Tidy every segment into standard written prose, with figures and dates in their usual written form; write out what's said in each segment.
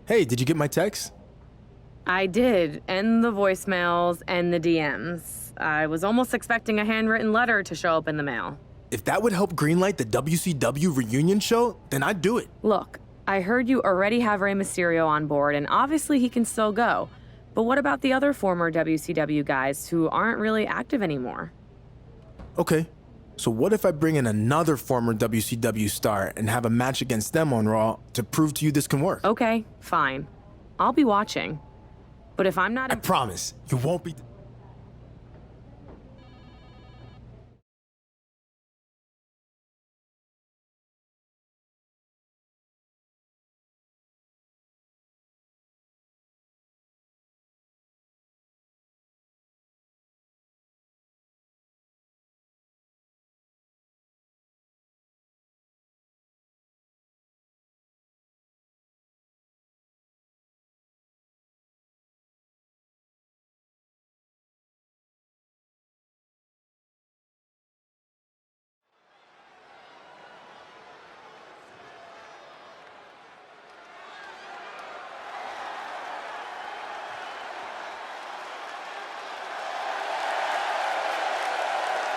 Hey, did you get my text? I did, and the voicemails and the DMs. I was almost expecting a handwritten letter to show up in the mail. If that would help greenlight the WCW reunion show, then I'd do it. Look, I heard you already have Rey Mysterio on board, and obviously he can still go. But what about the other former WCW guys who aren't really active anymore? Okay, so what if I bring in another former WCW star and have a match against them on Raw to prove to you this can work? Okay, fine. I'll be watching. But if I'm not... I promise, you won't be...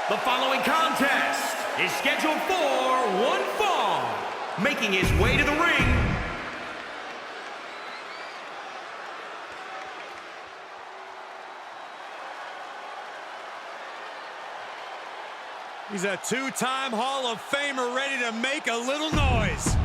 The following contest is scheduled for one fall. Making his way to the ring, he's a two-time Hall of Famer ready to make a little noise.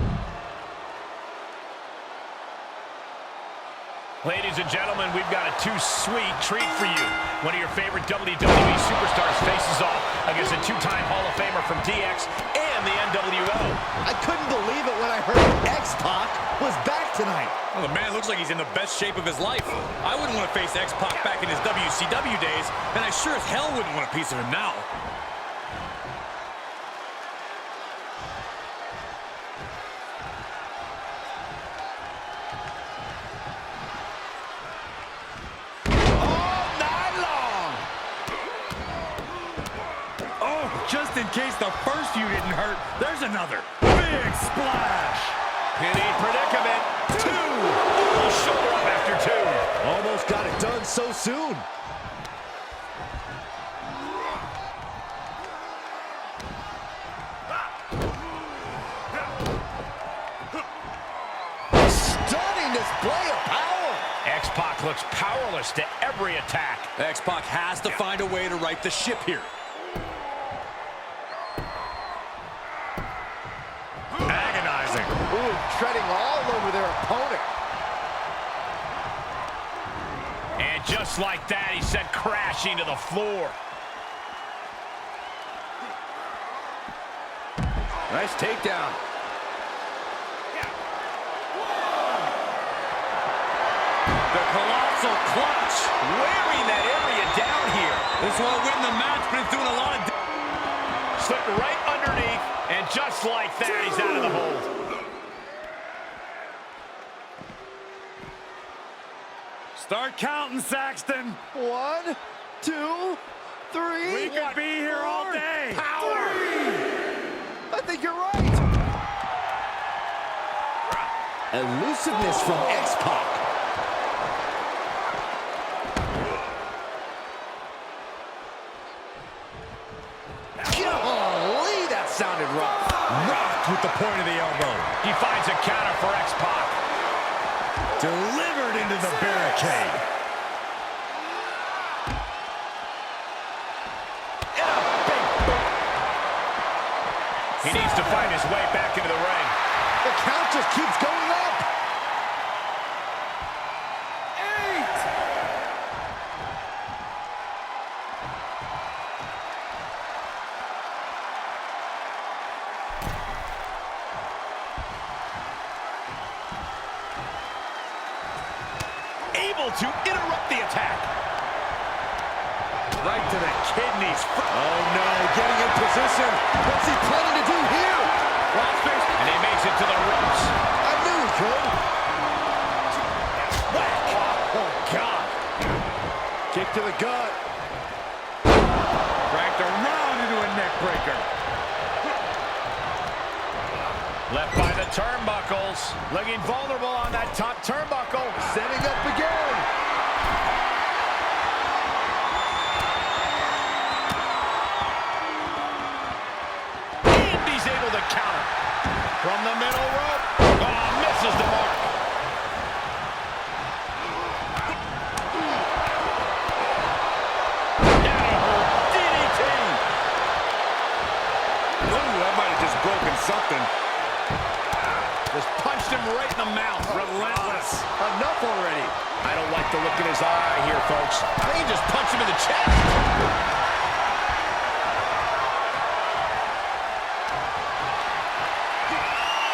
Ladies and gentlemen, we've got a too-sweet treat for you. One of your favorite WWE superstars faces off against a two-time Hall of Famer from DX and the NWO. I couldn't believe it when I heard X-Pac was back tonight. Well, the man looks like he's in the best shape of his life. I wouldn't want to face X-Pac back in his WCW days, and I sure as hell wouldn't want a piece of him now. Just in case the first few didn't hurt, there's another. Big splash. Penny predicament. Two. Oh, shoulder up after two. Almost got it done so soon. Stunning display of power. X-Pac looks powerless to every attack. X-Pac has to find a way to right the ship here. Agonizing. Ooh, treading all over their opponent. And just like that, he sent crashing to the floor. Nice takedown. The colossal clutch. Wearing that area down here. This won't win the match, but it's doing a lot of... Slipped right underneath, and just like that, he's out of the hold. Start counting, Saxton. 1, 2, 3. We could be here all day. Power. 3. I think you're right. Elusiveness from X-Pac. Golly, that sounded rough. Rocked with the point of the elbow. He finds a counter for X-Pac. Delivered into the barricade. And a big boot. He needs to find his way back into the ring. The count just keeps going up. 8. Able to interrupt the attack. Right to the kidneys. Oh no, getting in position. What's he planning to do here? And he makes it to the ropes. I knew he could. Whack. Oh, God. Kick to the gut. Cranked around into a neck breaker. Left by the turnbuckles. Looking vulnerable on that top turnbuckle. Setting up again. And he's able to counter. From the middle rope. Oh, misses the mark. DDT. Ooh, that might have just broken something. Just punched him right in the mouth. Relentless. Enough already. I don't like the look in his eye here, folks. I think he just punched him in the chest.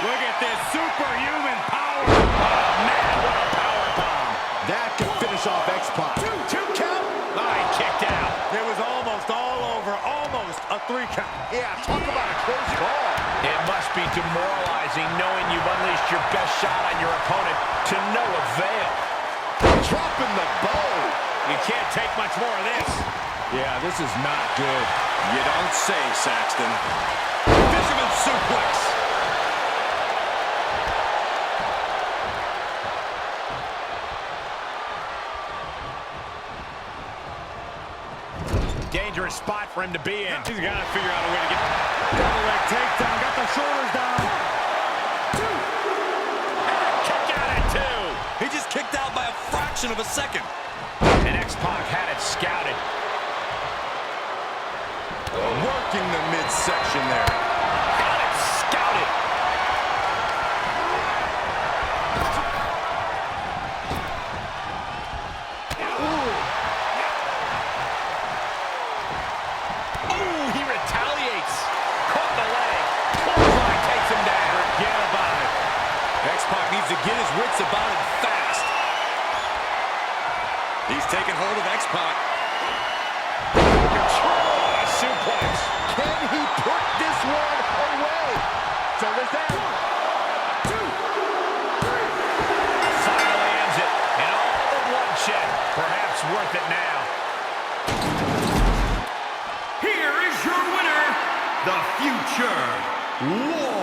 Look at this superhuman power. Oh, man, what a power bomb. That could finish off X-Pac. Two count. Oh, he kicked out. It was almost all over, almost a 3 count. Yeah, talk about a close call. It must be demoralizing knowing you've unleashed your best shot on your opponent to no avail. Dropping the bow. You can't take much more of this. Yeah, this is not good. You don't say, Saxton. Fisherman suplex. Dangerous spot for him to be in. He's got to figure out a way to get... Double leg takedown, got the shoulders down. Kick out at 2. He just kicked out by a fraction of a second. And X-Pac had it scouted. Working the midsection there. Had it scouted. Ooh, he retaliates. Caught the leg. Clothesline takes him down. Forget about it. X-Pac needs to get his wits about it fast. He's taking hold of X-Pac. Control on a suplex. Can he put this one away? Shoulders down. Finally ends it. And all the bloodshed. Perhaps worth it now. Here is your winner, the Future War.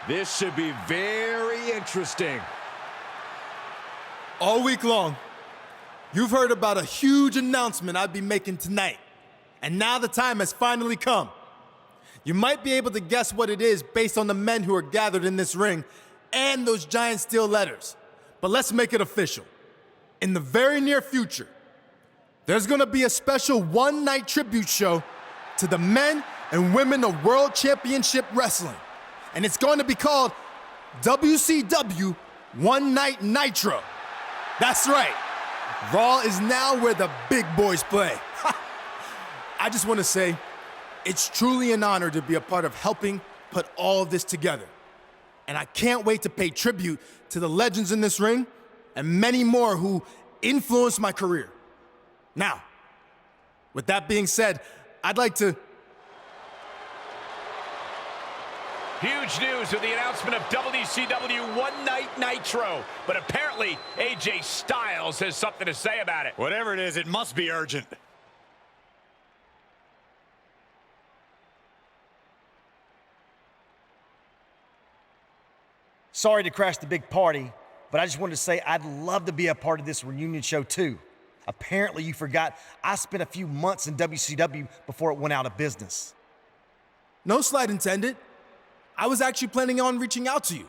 This should be very interesting. All week long, you've heard about a huge announcement I'd be making tonight. And now the time has finally come. You might be able to guess what it is based on the men who are gathered in this ring and those giant steel letters. But let's make it official. In the very near future, there's gonna be a special one-night tribute show to the men and women of World Championship Wrestling. And it's going to be called WCW One Night Nitro. That's right. Raw is now where the big boys play. I just want to say, it's truly an honor to be a part of helping put all of this together. And I can't wait to pay tribute to the legends in this ring and many more who influenced my career. Now, with that being said, I'd like to... Huge news with the announcement of WCW One Night Nitro. But apparently, AJ Styles has something to say about it. Whatever it is, it must be urgent. sorry to crash the big party, but I just wanted to say I'd love to be a part of this reunion show too. Apparently you forgot I spent a few months in WCW before it went out of business. No slight intended. I was actually planning on reaching out to you.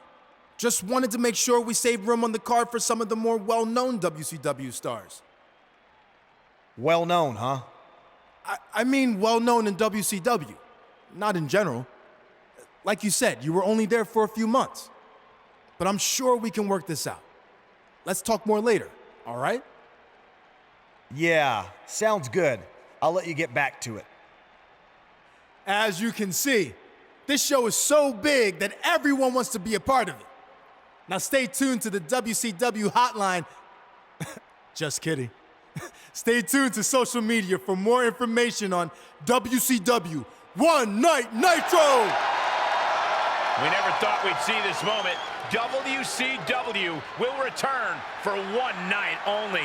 Just wanted to make sure we saved room on the card for some of the more well-known WCW stars. Well known, huh? I mean well-known in WCW, not in general. Like you said, you were only there for a few months. But I'm sure we can work this out. Let's talk more later, all right? Yeah, sounds good. I'll let you get back to it. As you can see, this show is so big that everyone wants to be a part of it. Now stay tuned to the WCW hotline. Just kidding. Stay tuned to social media for more information on WCW One Night Nitro! We never thought we'd see this moment. WCW will return for one night only.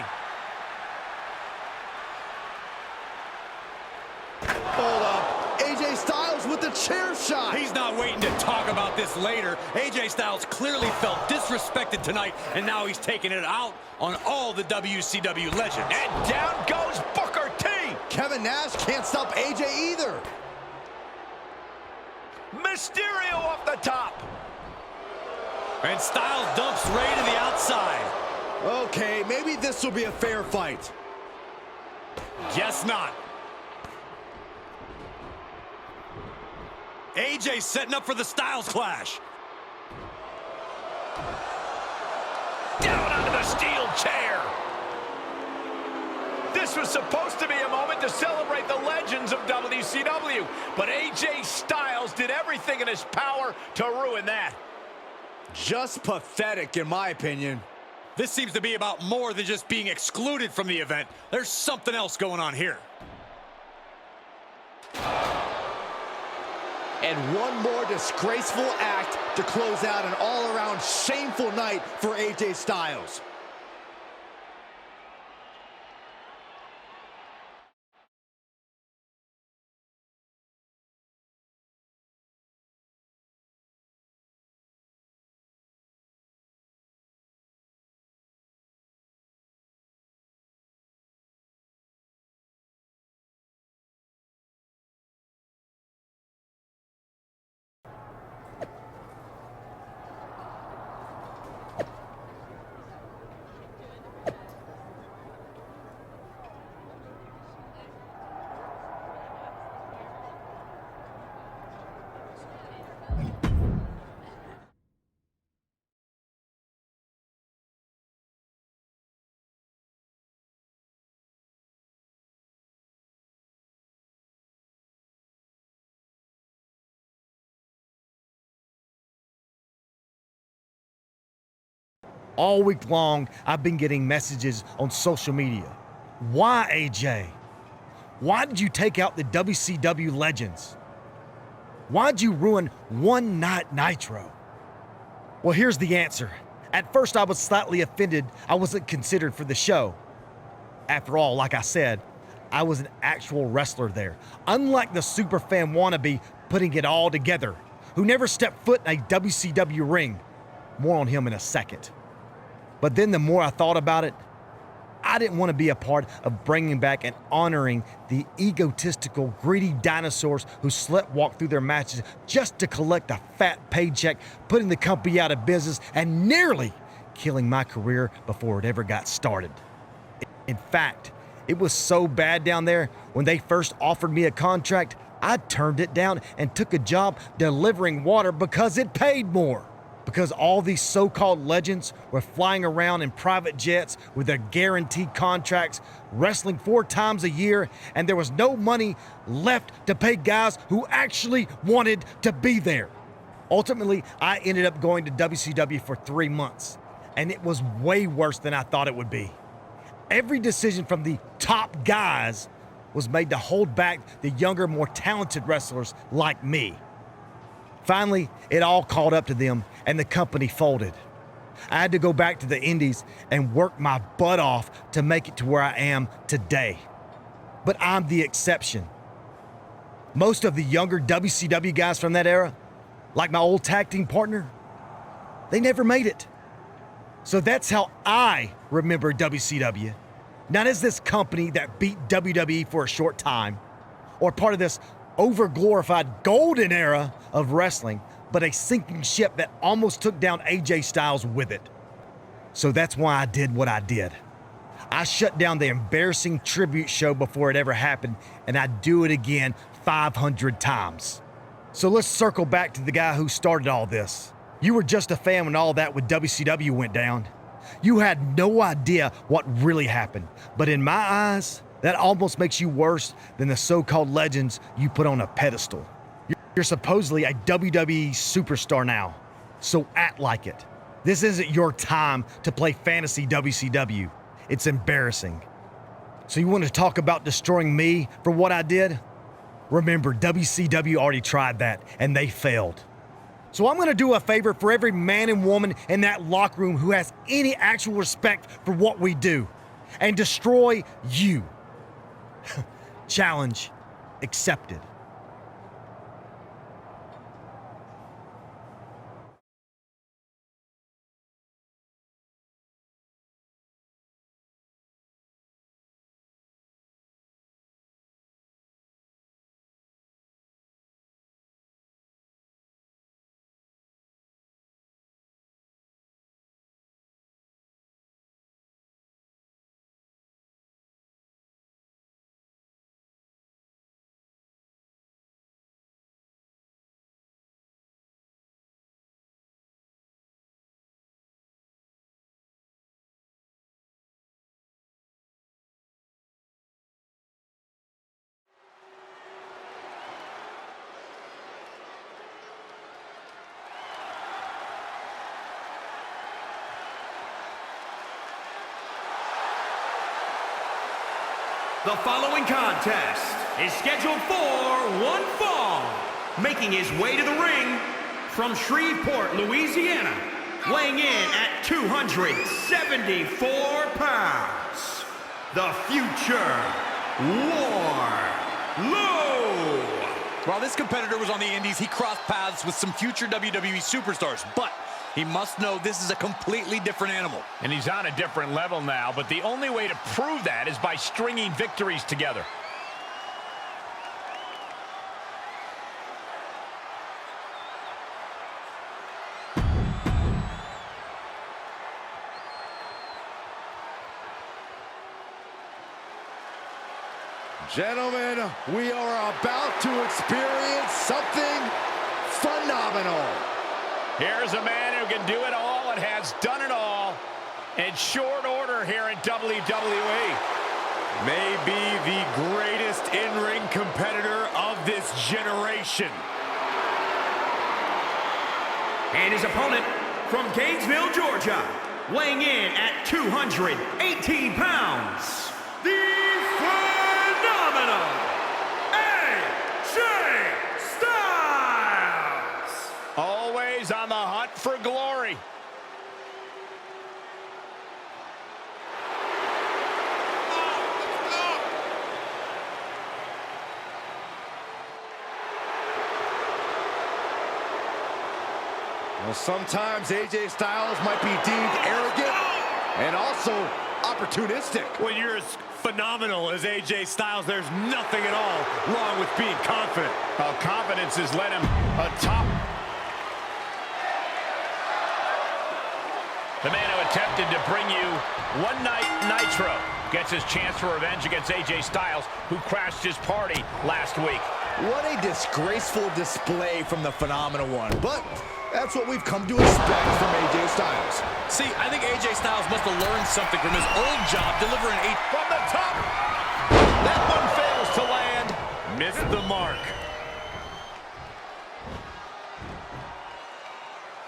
Hold up. AJ Styles with the chair shot. He's not waiting to talk about this later. AJ Styles clearly felt disrespected tonight, and now he's taking it out on all the WCW legends. And down goes Booker T. Kevin Nash can't stop AJ either. Mysterio off the top. And Styles dumps Ray to the outside. Okay, maybe this will be a fair fight. Guess not. AJ setting up for the Styles Clash. Down onto the steel chair. This was supposed to be a moment to celebrate the legends of WCW, but AJ Styles did everything in his power to ruin that. Just pathetic, in my opinion. This seems to be about more than just being excluded from the event. There's something else going on here. And one more disgraceful act to close out an all-around shameful night for AJ Styles. All week long, I've been getting messages on social media. Why, AJ? Why did you take out the WCW legends? Why'd you ruin One Night Nitro? Well, here's the answer. At first, I was slightly offended I wasn't considered for the show. After all, like I said, I was an actual wrestler there, unlike the superfan wannabe putting it all together, who never stepped foot in a WCW ring. More on him in a second. But then the more I thought about it, I didn't want to be a part of bringing back and honoring the egotistical, greedy dinosaurs who slut-walk through their matches just to collect a fat paycheck, putting the company out of business and nearly killing my career before it ever got started. In fact, it was so bad down there, when they first offered me a contract, I turned it down and took a job delivering water because it paid more. Because all these so-called legends were flying around in private jets with their guaranteed contracts, wrestling 4 times a year, and there was no money left to pay guys who actually wanted to be there. Ultimately, I ended up going to WCW for 3 months, and it was way worse than I thought it would be. Every decision from the top guys was made to hold back the younger, more talented wrestlers like me. Finally, it all caught up to them, and the company folded. I had to go back to the Indies and work my butt off to make it to where I am today. But I'm the exception. Most of the younger WCW guys from that era, like my old tag team partner, They never made it. So that's how I remember WCW. Not as this company that beat WWE for a short time, or part of this over-glorified golden era of wrestling, but a sinking ship that almost took down AJ Styles with it. So that's why I did what I did. I shut down the embarrassing tribute show before it ever happened, and I'd do it again 500 times. So let's circle back to the guy who started all this. You were just a fan when all that with WCW went down. You had no idea what really happened, but in my eyes, that almost makes you worse than the so-called legends you put on a pedestal. You're supposedly a WWE superstar now, so act like it. This isn't your time to play fantasy WCW. It's embarrassing. So you want to talk about destroying me for what I did? Remember, WCW already tried that, and they failed. So I'm going to do a favor for every man and woman in that locker room who has any actual respect for what we do, and destroy you. Challenge accepted. The following contest is scheduled for one fall. Making his way to the ring from Shreveport, Louisiana, weighing in at 274 pounds, the future Warlord. While this competitor was on the Indies, he crossed paths with some future WWE superstars, but he must know this is a completely different animal. And he's on a different level now, but the only way to prove that is by stringing victories together. Gentlemen, we are about to experience something phenomenal. Here's a man who can do it all and has done it all in short order here in WWE. Maybe the greatest in-ring competitor of this generation. And his opponent from Gainesville, Georgia, weighing in at 218 pounds, the phenomenal AJ Styles. Always on the hunt for glory. Well, sometimes AJ Styles might be deemed arrogant and also opportunistic. When you're as phenomenal as AJ Styles, there's nothing at all wrong with being confident. Well, confidence has led him atop. The man who attempted to bring you One Night Nitro gets his chance for revenge against AJ Styles, who crashed his party last week. What a disgraceful display from the Phenomenal One, but that's what we've come to expect from AJ Styles. See, I think AJ Styles must have learned something from his old job delivering From the top! That one fails to land. missed the mark.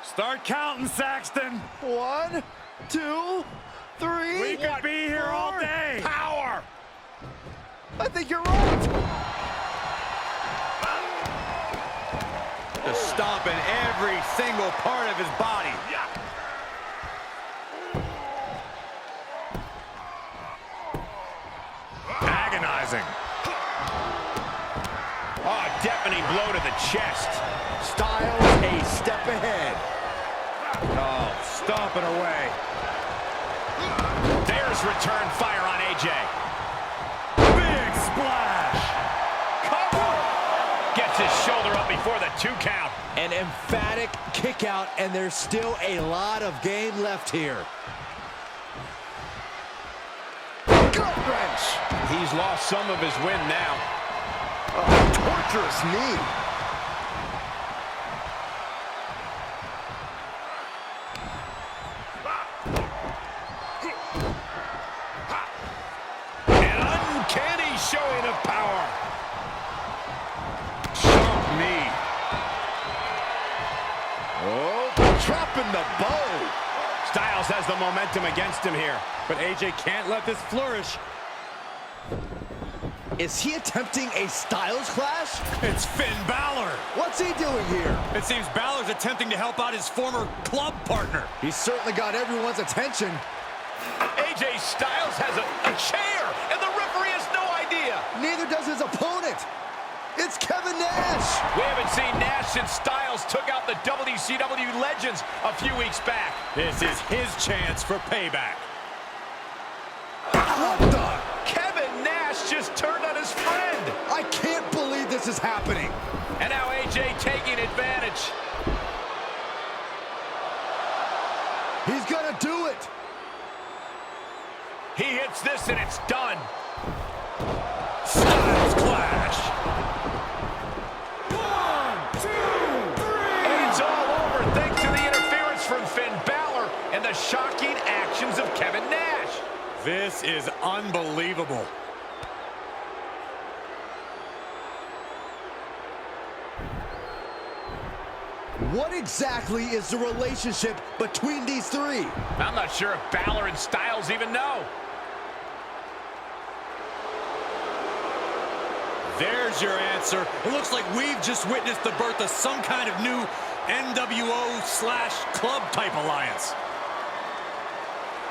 Start counting, Saxton. 1, 2, 3. We could be here all day. Power! I think you're right. Just stomping every single part of his body. Agonizing. Oh, a deafening blow to the chest. Styles a step ahead. Oh, stomping away. There's return fire on AJ. Big splash. Cover. Gets his shoulder up before the 2 count. An emphatic kick out, and there's still a lot of game left here. Gut wrench. He's lost some of his wind now. Torturous knee. An uncanny showing of power. Sharp knee. Oh, dropping the bow. Styles has the momentum against him here. But AJ can't let this flourish. Is he attempting a Styles clash? It's Finn Balor. What's he doing here? It seems Balor's attempting to help out his former club partner. He's certainly got everyone's attention. AJ Styles has a chair, and the referee has no idea. Neither does his opponent. It's Kevin Nash. We haven't seen Nash since Styles took out the WCW legends a few weeks back. This is his chance for payback. What the? Kevin Nash just turned on his friend. I can't believe this is happening. And now AJ taking advantage. He's gonna do it. He hits this and it's done. Styles clash. 1, 2, 3. And it's all over thanks to the interference from Finn Balor and the shocking actions of Kevin Nash. This is unbelievable. What exactly is the relationship between these three? I'm not sure if Balor and Styles even know. There's your answer. It looks like we've just witnessed the birth of some kind of new NWO/club type alliance.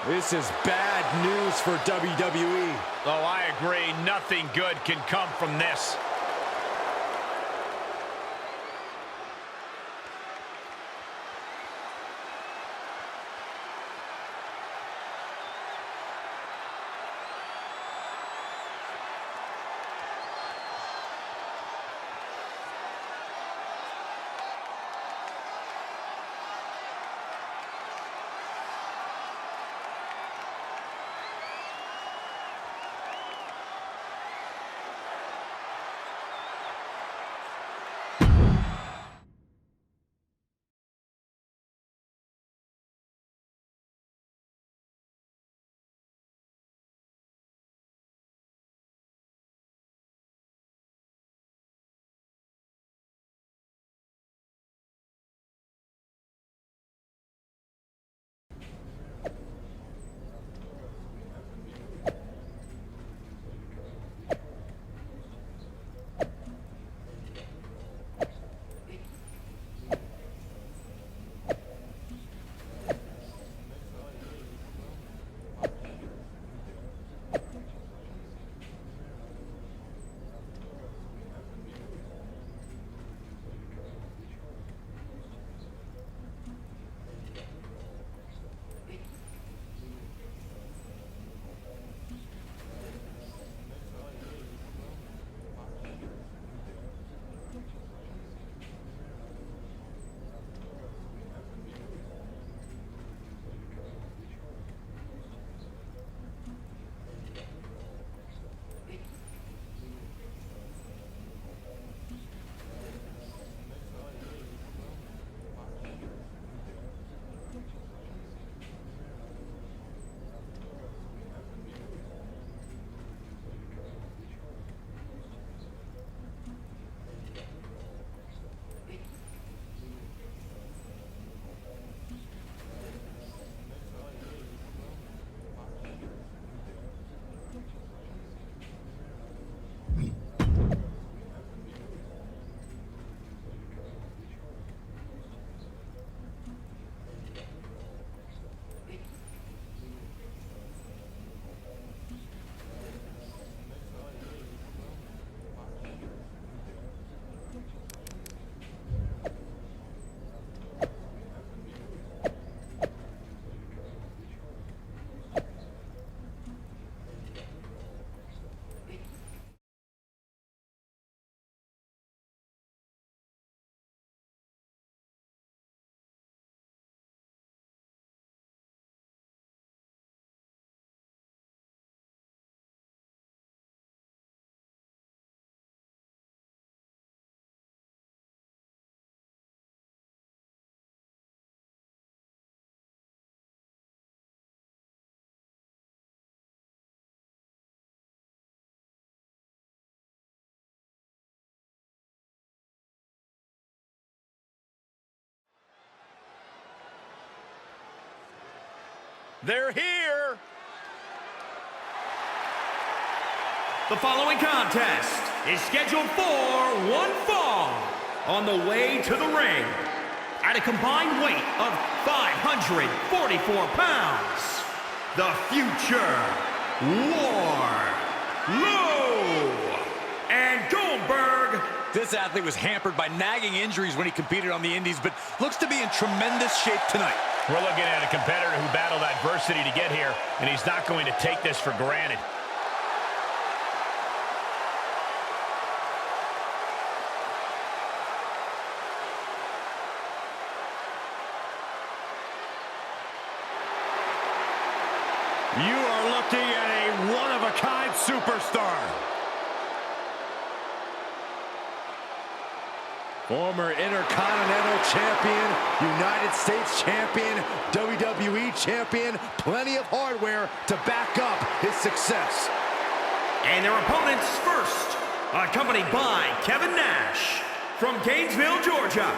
This is bad news for WWE. Oh, I agree. Nothing good can come from this. They're here. The following contest is scheduled for one fall. On the way to the ring, at a combined weight of 544 pounds, the future Wardlow and Goldberg. This athlete was hampered by nagging injuries when he competed on the Indies, but looks to be in tremendous shape tonight. We're looking at a competitor who battled adversity to get here, and he's not going to take this for granted. You are looking at a one-of-a-kind superstar. Former Intercontinental Champion, United States Champion, WWE Champion, plenty of hardware to back up his success. And their opponents first, accompanied by Kevin Nash from Gainesville, Georgia,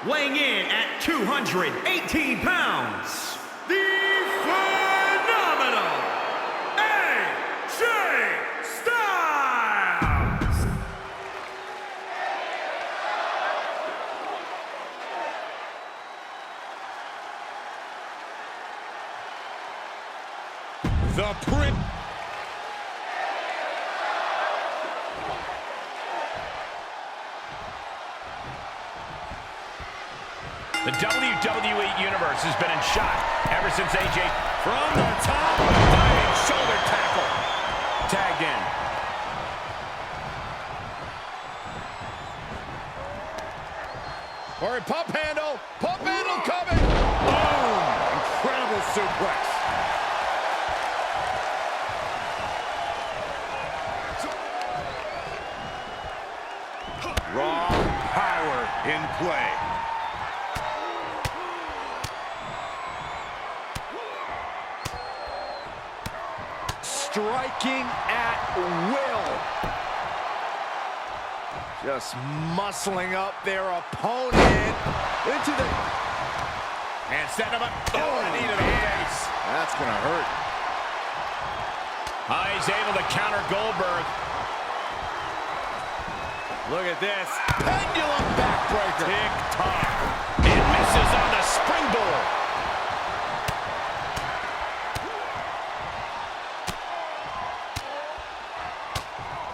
weighing in at 218 pounds, the phenomenal AJ Styles! The Prince. The WWE Universe has been in shock ever since AJ From the top, diving shoulder tackle. Tagged in. All right, pump handle coming. Boom! Incredible suplex. Raw power in play. Striking at will. Just muscling up their opponent into the... and setting him up. Oh, the knee to the face. That's gonna hurt. He's able to counter Goldberg. Look at this. Pendulum backbreaker. Tick-tock. It misses on the springboard.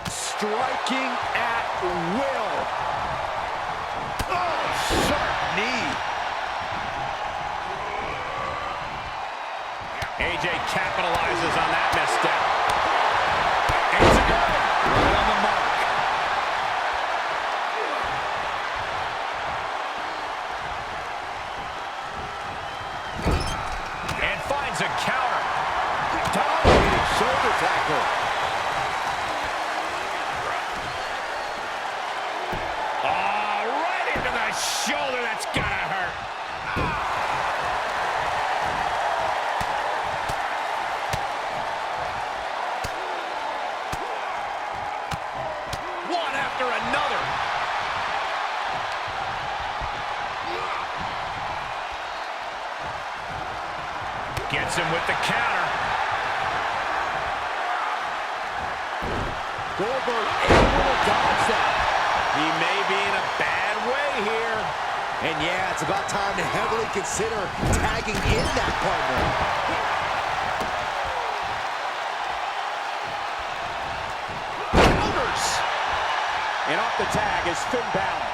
Striking at will. Oh, sharp knee. AJ capitalizes on that misstep. It's good. Right on the mark. And finds a counter. Dominating shoulder tackle. Right into the shoulder. That's gotta hurt. One after another. Gets him with the counter. Goldberg able to dodge that. He may be in a bad way here. And yeah, it's about time to heavily consider tagging in that partner. Counters! And off the tag is Finn Balor.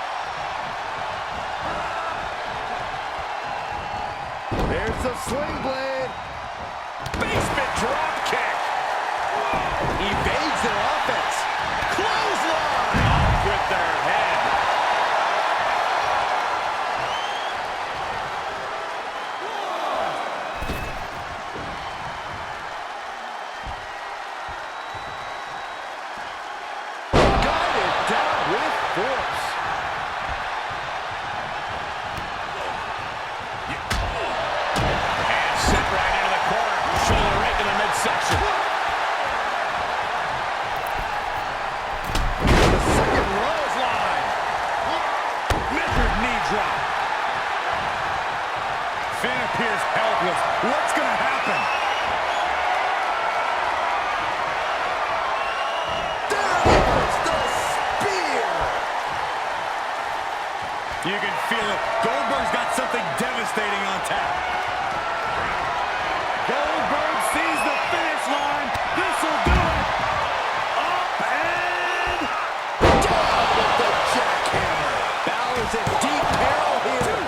There's the sling blade. Basement drop kick. Evades their offense. Clothesline! Off with their head. Guided down with force. And sent right into the corner. Shoulder right to the midsection. The second clothesline. Measured knee drop. Finn appears helpless. What's going to happen? You can feel it. Goldberg's got something devastating on tap. Goldberg sees the finish line. This will do it. Up and down with the jackhammer. Balor's in deep peril here.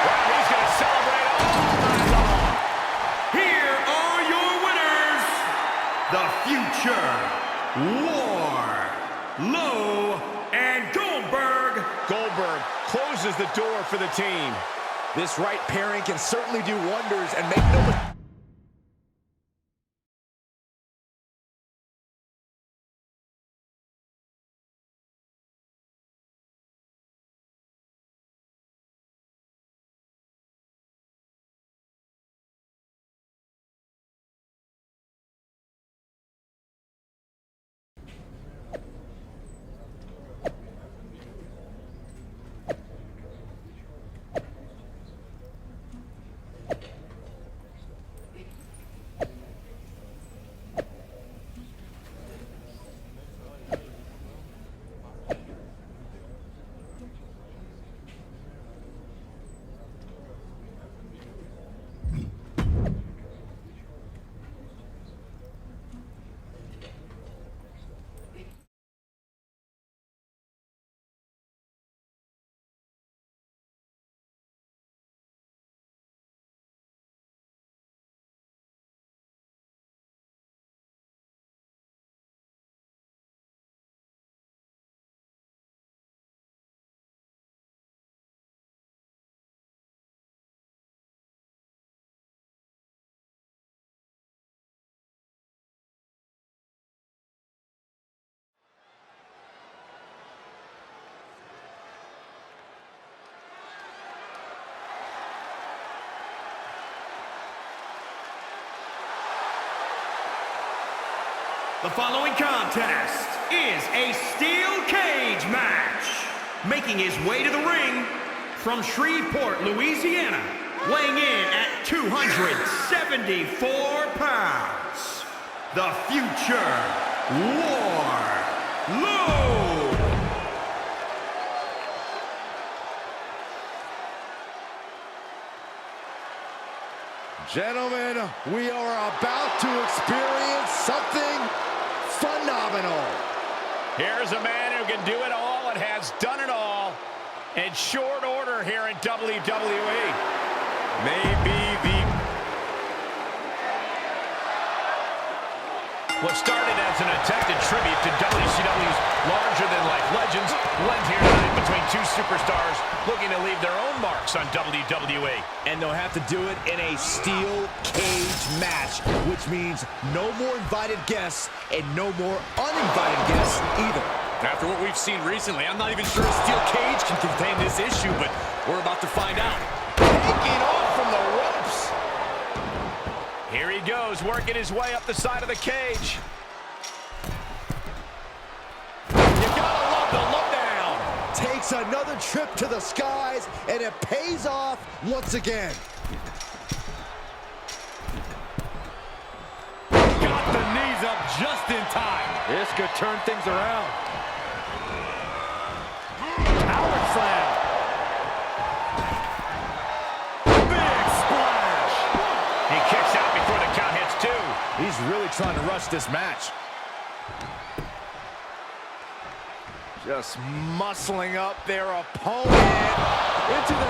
Well, he's going to celebrate all night long. Here are your winners, the Future War and Goldberg. Goldberg closes the door for the team. This right pairing can certainly do wonders and make no mistake. The following contest is a steel cage match. Making his way to the ring from Shreveport, Louisiana, weighing in at 274 pounds, the Future Warlord. Gentlemen, we are about to experience something phenomenal. Here's a man who can do it all and has done it all in short order here in WWE. Maybe the... What started as an attempted tribute to WCW's larger-than-life legends blend here tonight between two superstars looking to leave their own marks on WWE. And they'll have to do it in a steel cage match, which means no more invited guests and no more uninvited guests either. After what we've seen recently, I'm not even sure a steel cage can contain this issue, but we're about to find out. Taking off from the ropes. Here he goes, working his way up the side of the cage. You gotta love the lowdown. Takes another trip to the skies, and it pays off once again. Got the knees up just in time. This could turn things around. Power slam. Big splash. He kicks out before the count hits two. He's really trying to rush this match. Just muscling up their opponent into the...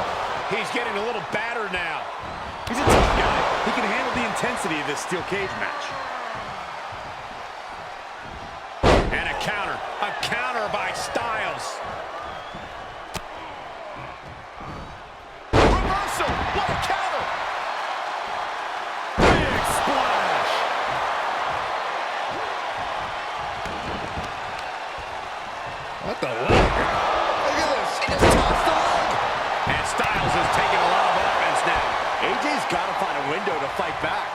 He's getting a little battered now. He's a tough guy. He can handle the intensity of this steel cage match. And a counter by Styles. Reversal, what a counter! Big splash! What the leg? Look at this, he just tossed the leg! And Styles is taking a lot of offense now. AJ's got to find a window to fight back.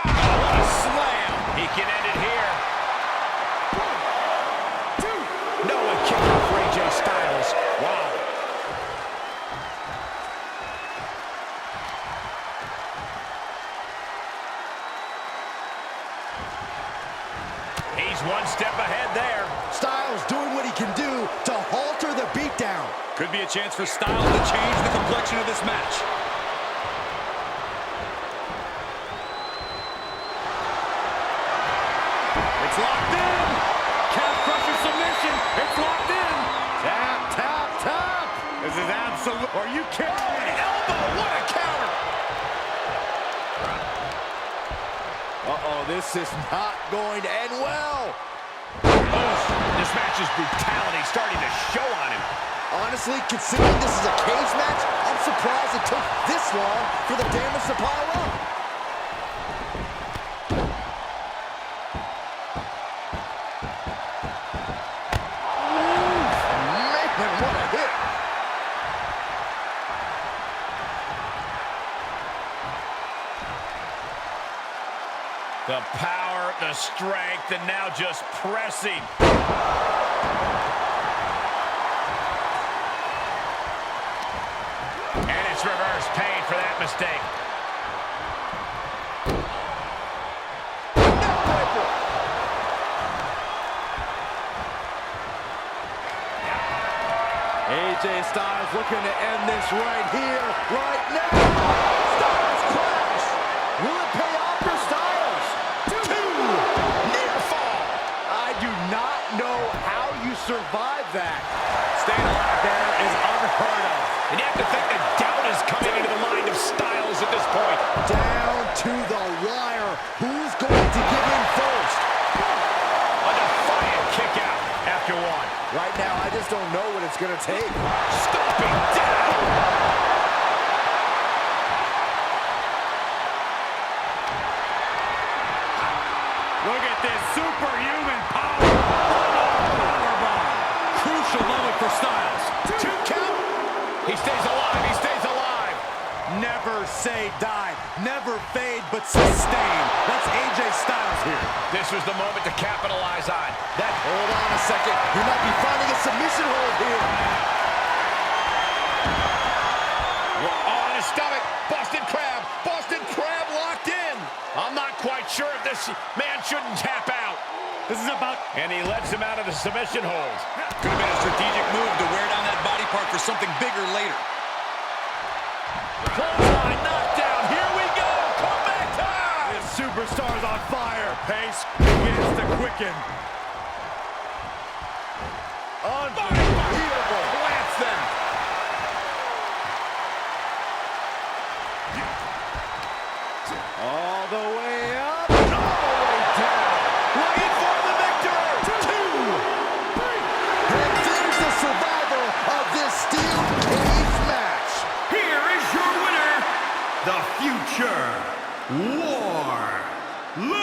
What a slam. He can end it here. 1, 2. No one kicked out for AJ Styles. Wow. He He's one step ahead there. Styles doing what he can do to halter the beatdown. Could be a chance for Styles to change the complexion of this match. It's locked in. Calf crusher submission. It's locked in. Tap, tap, tap. This is absolute. Are you kidding me? Elbow. What a counter. Uh-oh, this is not going to end well. This match's brutality starting to show on him. Honestly, considering this is a cage match, I'm surprised it took this long for the damage to pile up. Man, what a hit. The power, the strength, and now just pressing. And it's reverse pain for that mistake. AJ Styles looking to end this right here, right now. Styles crash. Will it pay off for Styles? Two. Near fall. I do not know how you survive that. Staying alive there is unheard of. And you have to think that doubt is coming into the mind of Styles at this point. Down to the wire. Who's going to give in first? A defiant kick out after one. Right now, I just don't know what it's going to take. Stomping down. Look at this superhuman power. Powerbomb. Crucial moment for Styles. Two count. He stays alive. He stays alive. Never say die. Never fade, but sustain. That's AJ Styles here. This was the moment to capitalize on. Hold on a second. He might be finding a submission hold here. On his stomach. Boston Crab. Boston Crab locked in. I'm not quite sure if this man shouldn't tap out. This is about... And he lets him out of the submission hold. Could have been a strategic move to wear down that body part for something bigger later. Clothesline knockdown. Here we go. Comeback time. This superstar's on fire. Pace begins to quicken. Unbelievable. Plants them. All the way up, all the way down. Looking for the victory. 2, 3. And there's the survivor of this steel cage match. Here is your winner, the future Wardlow.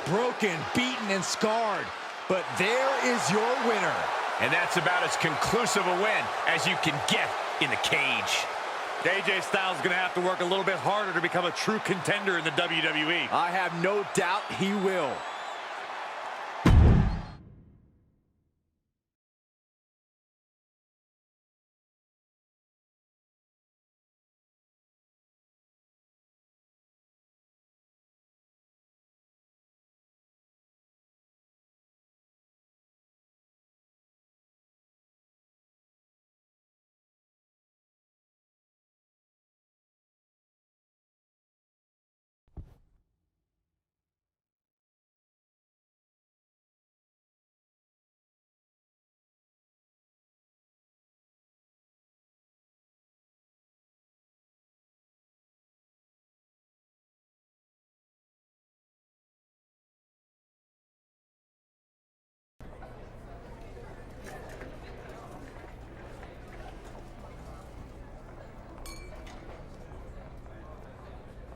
Broken, beaten, and scarred. But there is your winner. And that's about as conclusive a win as you can get in the cage. AJ Styles is going to have to work a little bit harder to become a true contender in the WWE. I have no doubt he will.